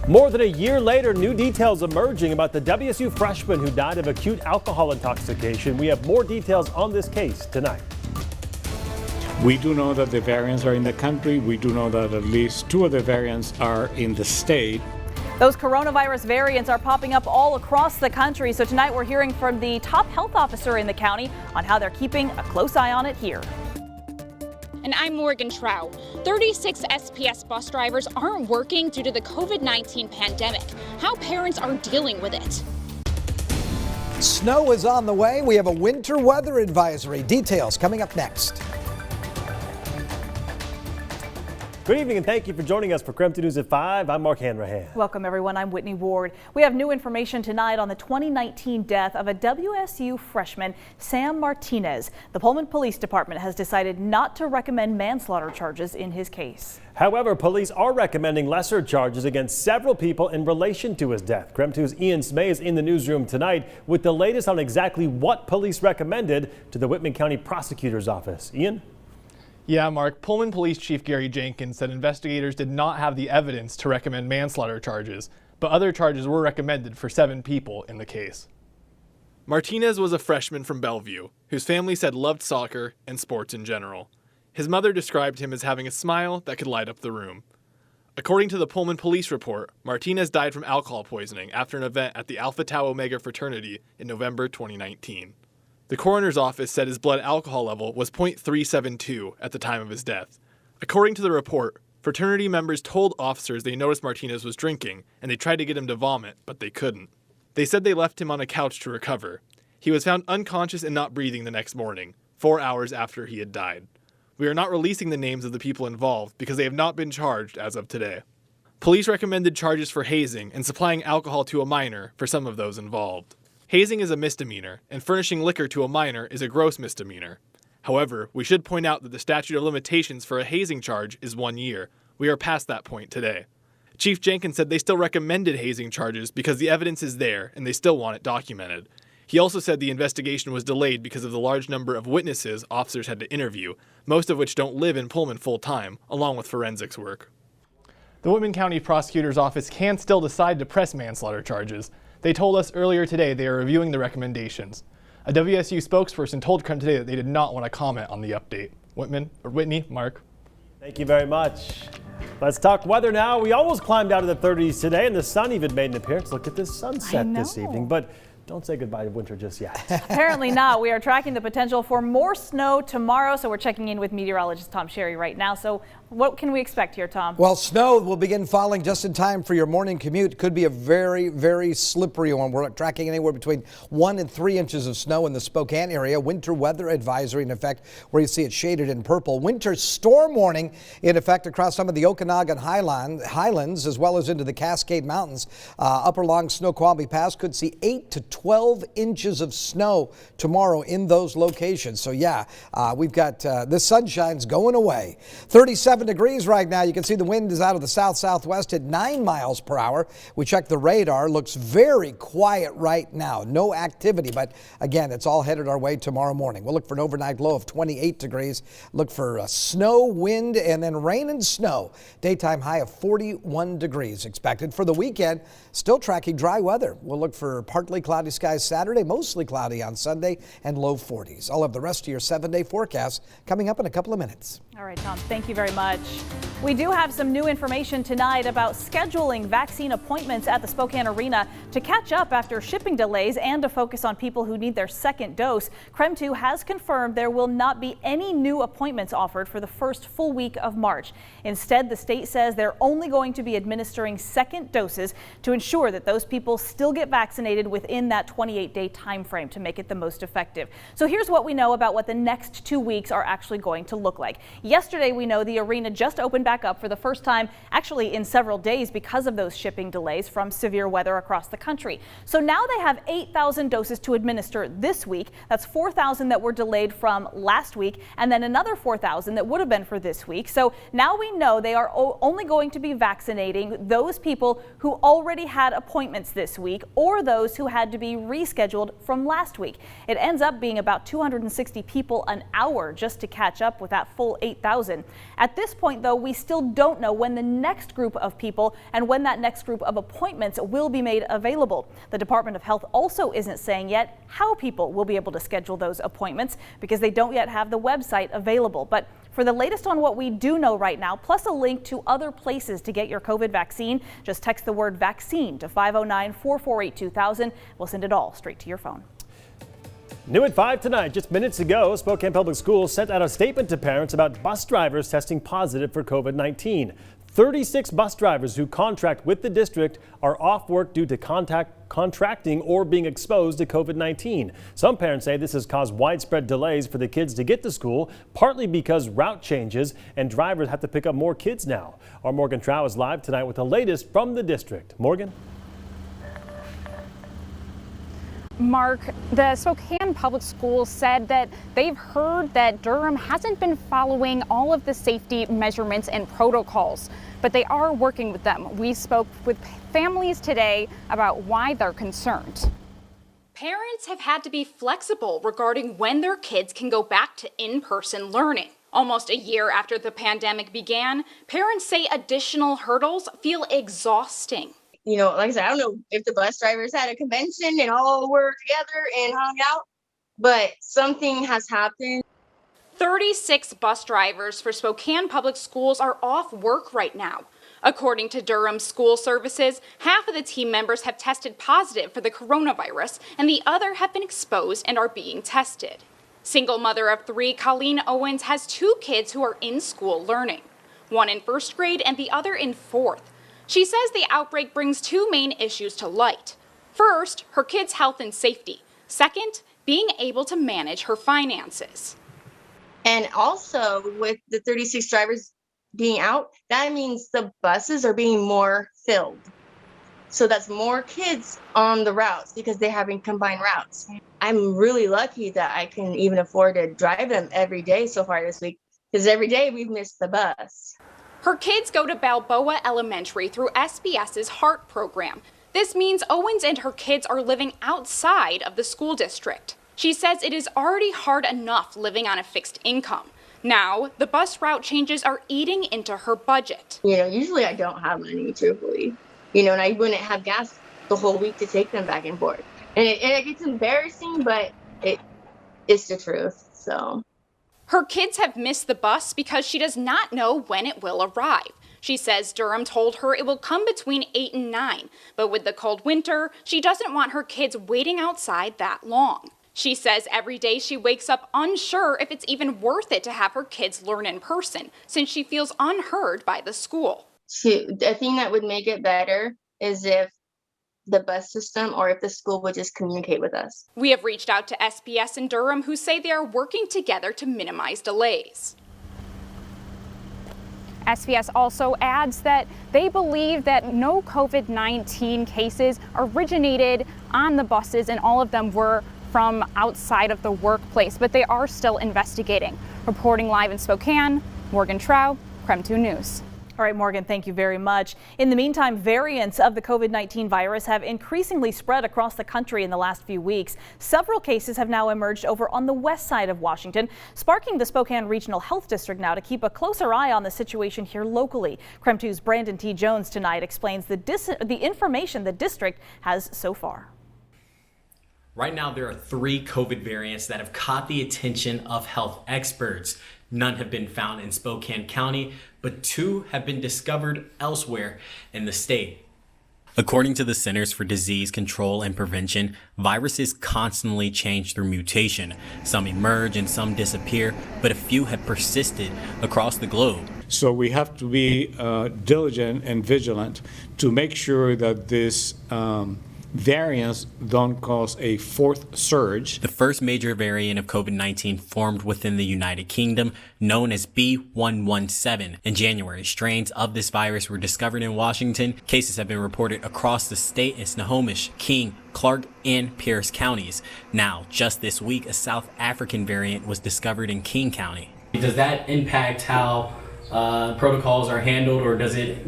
More than a year later, new details emerging about the WSU freshman who died of acute alcohol intoxication. We have more details on this case tonight. We do know that the variants are in the country. We do know that at least 2 of the variants are in the state. Those coronavirus variants are popping up all across the country. So tonight we're hearing from the top health officer in the county on how they're keeping a close eye on it here. And I'm Morgan Trout. 36 SPS bus drivers aren't working due to the COVID-19 pandemic. How parents are dealing with it. Snow is on the way. We have a winter weather advisory. Details coming up next. Good evening and thank you for joining us for KREM 2 News at 5. I'm Mark Hanrahan. Welcome everyone. I'm Whitney Ward. We have new information tonight on the 2019 death of a WSU freshman, Sam Martinez. The Pullman Police Department has decided not to recommend manslaughter charges in his case. However, police are recommending lesser charges against several people in relation to his death. KREM 2's Ian Smay is in the newsroom tonight with the latest on exactly what police recommended to the Whitman County Prosecutor's Office. Ian? Yeah, Mark. Pullman Police Chief Gary Jenkins said investigators did not have the evidence to recommend manslaughter charges, but other charges were recommended for 7 people in the case. Martinez was a freshman from Bellevue, whose family said loved soccer and sports in general. His mother described him as having a smile that could light up the room. According to the Pullman Police report, Martinez died from alcohol poisoning after an event at the Alpha Tau Omega fraternity in November 2019. The coroner's office said his blood alcohol level was .372 at the time of his death. According to the report, fraternity members told officers they noticed Martinez was drinking and they tried to get him to vomit, but they couldn't. They said they left him on a couch to recover. He was found unconscious and not breathing the next morning, 4 hours after he had died. We are not releasing the names of the people involved because they have not been charged as of today. Police recommended charges for hazing and supplying alcohol to a minor for some of those involved. Hazing is a misdemeanor, and furnishing liquor to a minor is a gross misdemeanor. However, we should point out that the statute of limitations for a hazing charge is 1 year. We are past that point today. Chief Jenkins said they still recommended hazing charges because the evidence is there and they still want it documented. He also said the investigation was delayed because of the large number of witnesses officers had to interview, most of which don't live in Pullman full-time, along with forensics work. The Whitman County Prosecutor's Office can still decide to press manslaughter charges. They told us earlier today they are reviewing the recommendations. A WSU spokesperson told KREM today that they did not want to comment on the update. Whitney, Mark. Thank you very much. Let's talk weather now. We almost climbed out of the 30s today and the sun even made an appearance. Look at this sunset this evening, but don't say goodbye to winter just yet. Apparently not. We are tracking the potential for more snow tomorrow, so we're checking in with meteorologist Tom Sherry right now. So what can we expect here, Tom? Well, snow will begin falling just in time for your morning commute. Could be a very, very slippery one. We're tracking anywhere between 1 and 3 inches of snow in the Spokane area. Winter weather advisory in effect where you see it shaded in purple. Winter storm warning in effect across some of the Okanagan highlands as well as into the Cascade Mountains. Up along Snoqualmie Pass could see 8 to 12 inches of snow tomorrow in those locations. So yeah, we've got the sunshine's going away. 37 degrees right now. You can see the wind is out of the south-southwest at 9 miles per hour. We checked the radar. Looks very quiet right now. No activity, but again, it's all headed our way tomorrow morning. We'll look for an overnight low of 28 degrees. Look for snow, wind, and then rain and snow. Daytime high of 41 degrees expected. For the weekend, still tracking dry weather. We'll look for partly cloudy skies Saturday, mostly cloudy on Sunday, and low 40s. I'll have the rest of your 7-day forecast coming up in a couple of minutes. All right, Tom, thank you very much. We do have some new information tonight about scheduling vaccine appointments at the Spokane Arena to catch up after shipping delays and to focus on people who need their second dose. KREM 2 has confirmed there will not be any new appointments offered for the first full week of March. Instead, the state says they're only going to be administering second doses to ensure that those people still get vaccinated within that 28-day time frame to make it the most effective. So here's what we know about what the next 2 weeks are actually going to look like. Yesterday, we know the arena just opened back up for the first time actually in several days because of those shipping delays from severe weather across the country. So now they have 8,000 doses to administer this week. That's 4,000 that were delayed from last week and then another 4,000 that would have been for this week. So now we know they are only going to be vaccinating those people who already had appointments this week or those who had to be rescheduled from last week. It ends up being about 260 people an hour just to catch up with that full 8,000. At this this point, though, we still don't know when the next group of people and when that next group of appointments will be made available. The Department of Health also isn't saying yet how people will be able to schedule those appointments because they don't yet have the website available. But for the latest on what we do know right now, plus a link to other places to get your COVID vaccine, just text the word vaccine to 509-448-2000. We'll send it all straight to your phone. New at 5 tonight, just minutes ago, Spokane Public Schools sent out a statement to parents about bus drivers testing positive for COVID-19. 36 bus drivers who contract with the district are off work due to contracting or being exposed to COVID-19. Some parents say this has caused widespread delays for the kids to get to school, partly because route changes and drivers have to pick up more kids now. Our Morgan Trow is live tonight with the latest from the district. Morgan? Mark, the Spokane Public Schools said that they've heard that Durham hasn't been following all of the safety measurements and protocols, but they are working with them. We spoke with families today about why they're concerned. Parents have had to be flexible regarding when their kids can go back to in-person learning. Almost a year after the pandemic began, parents say additional hurdles feel exhausting. You know, like I said, I don't know if the bus drivers had a convention and all were together and hung out, but something has happened. 36 bus drivers for Spokane Public Schools are off work right now. According to Durham School Services, half of the team members have tested positive for the coronavirus, and the other have been exposed and are being tested. Single mother of 3, Colleen Owens, has 2 kids who are in school learning, one in 1st grade and the other in 4th. She says the outbreak brings 2 main issues to light. First, her kids' health and safety. Second, being able to manage her finances. And also with the 36 drivers being out, that means the buses are being more filled. So that's more kids on the routes because they're having combined routes. I'm really lucky that I can even afford to drive them every day so far this week, because every day we've missed the bus. Her kids go to Balboa Elementary through SBS's HEART program. This means Owens and her kids are living outside of the school district. She says it is already hard enough living on a fixed income. Now, the bus route changes are eating into her budget. You know, usually I don't have money, truthfully. You know, and I wouldn't have gas the whole week to take them back and forth. And it gets embarrassing, but it's the truth, so. Her kids have missed the bus because she does not know when it will arrive. She says Durham told her it will come between 8 and 9, but with the cold winter, she doesn't want her kids waiting outside that long. She says every day she wakes up unsure if it's even worth it to have her kids learn in person, since she feels unheard by the school. The thing that would make it better is if the bus system or if the school would just communicate with us. We have reached out to SBS in Durham, who say they are working together to minimize delays. SBS also adds that they believe that no COVID-19 cases originated on the buses, and all of them were from outside of the workplace, but they are still investigating. Reporting live in Spokane, Morgan Trow, KREM 2 News. All right, Morgan, thank you very much. In the meantime, variants of the COVID-19 virus have increasingly spread across the country in the last few weeks. Several cases have now emerged over on the west side of Washington, sparking the Spokane Regional Health District now to keep a closer eye on the situation here locally. KREM 2's Brandon T. Jones tonight explains the information the district has so far. Right now, there are 3 COVID variants that have caught the attention of health experts. None have been found in Spokane County, but 2 have been discovered elsewhere in the state. According to the Centers for Disease Control and Prevention, viruses constantly change through mutation. Some emerge and some disappear, but a few have persisted across the globe. So we have to be diligent and vigilant to make sure that this variants don't cause a 4th surge. The first major variant of COVID-19 formed within the United Kingdom, known as B.1.1.7. In January, strains of this virus were discovered in Washington. Cases have been reported across the state in Snohomish, King, Clark, and Pierce counties. Now, just this week, a South African variant was discovered in King County. Does that impact how protocols are handled, or does it,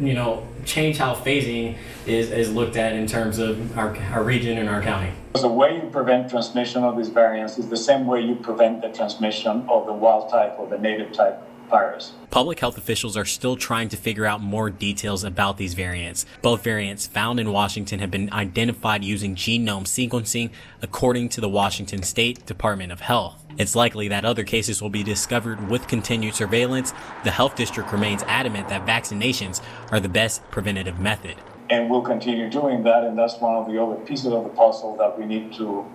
change how phasing is looked at in terms of our region and our county? The way you prevent transmission of these variants is the same way you prevent the transmission of the wild type or the native type virus. Public health officials are still trying to figure out more details about these variants. Both variants found in Washington have been identified using genome sequencing, according to the Washington State Department of Health. It's likely that other cases will be discovered with continued surveillance. The health district remains adamant that vaccinations are the best preventative method. And we'll continue doing that, and that's one of the other pieces of the puzzle that we need to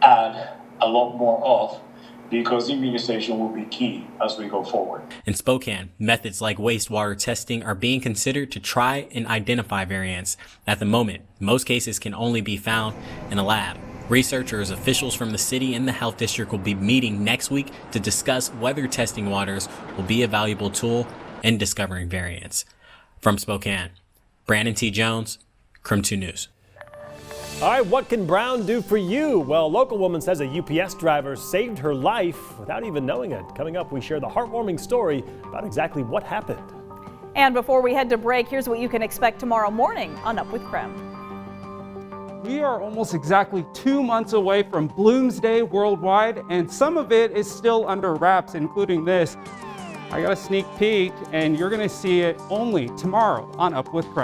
add a lot more of, because immunization will be key as we go forward. In Spokane, methods like wastewater testing are being considered to try and identify variants. At the moment, most cases can only be found in a lab. Researchers, officials from the city, and the health district will be meeting next week to discuss whether testing waters will be a valuable tool in discovering variants. From Spokane, Brandon T. Jones, KREM 2 News. All right, what can Brown do for you? Well, a local woman says a UPS driver saved her life without even knowing it. Coming up, we share the heartwarming story about exactly what happened. And before we head to break, here's what you can expect tomorrow morning on Up with KREM. We are almost exactly 2 months away from Bloomsday worldwide, and some of it is still under wraps, including this. I got a sneak peek, and you're going to see it only tomorrow on Up with KREM.